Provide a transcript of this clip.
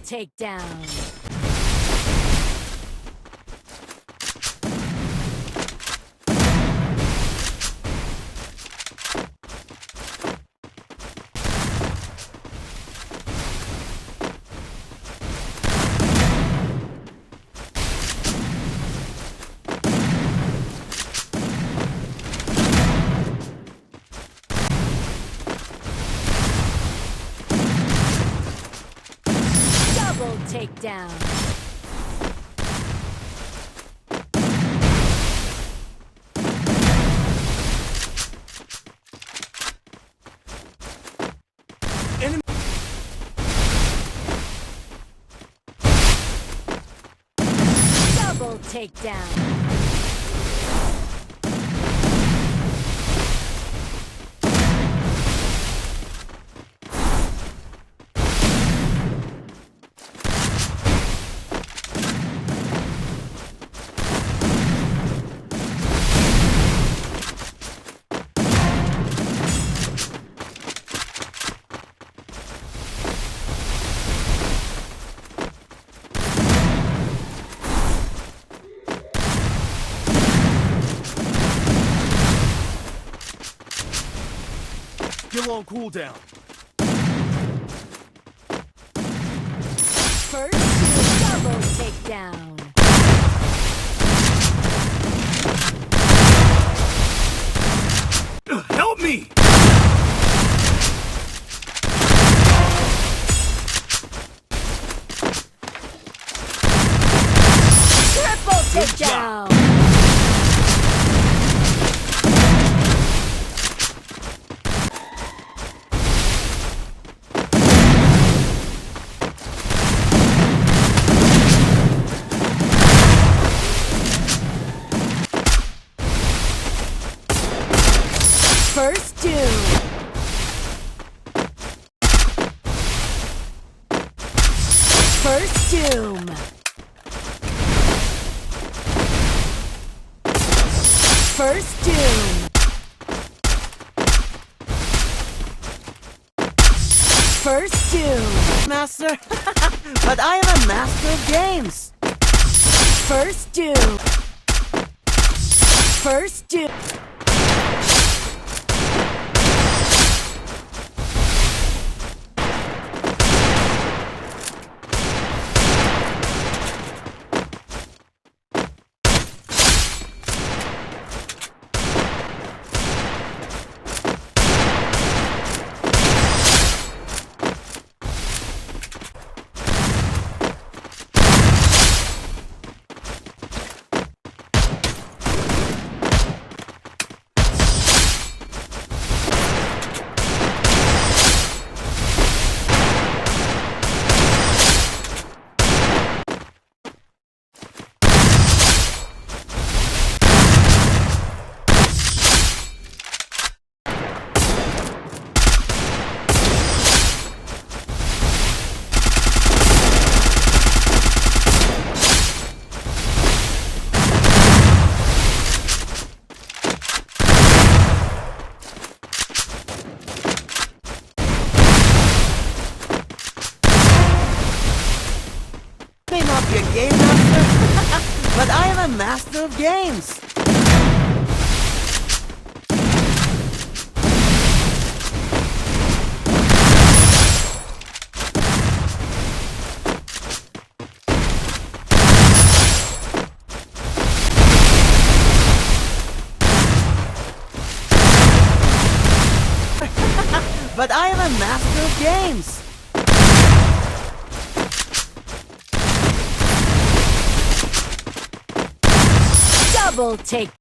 takedown. Double takedown. Double takedown. Still on cooldown. First double takedown. Help me! Triple takedown. First doom. First doom. First doom. First doom. Master? But I am a master of games. First doom. First doom. May not be a game master, but I am a master of games. But I am a master of games. Double take.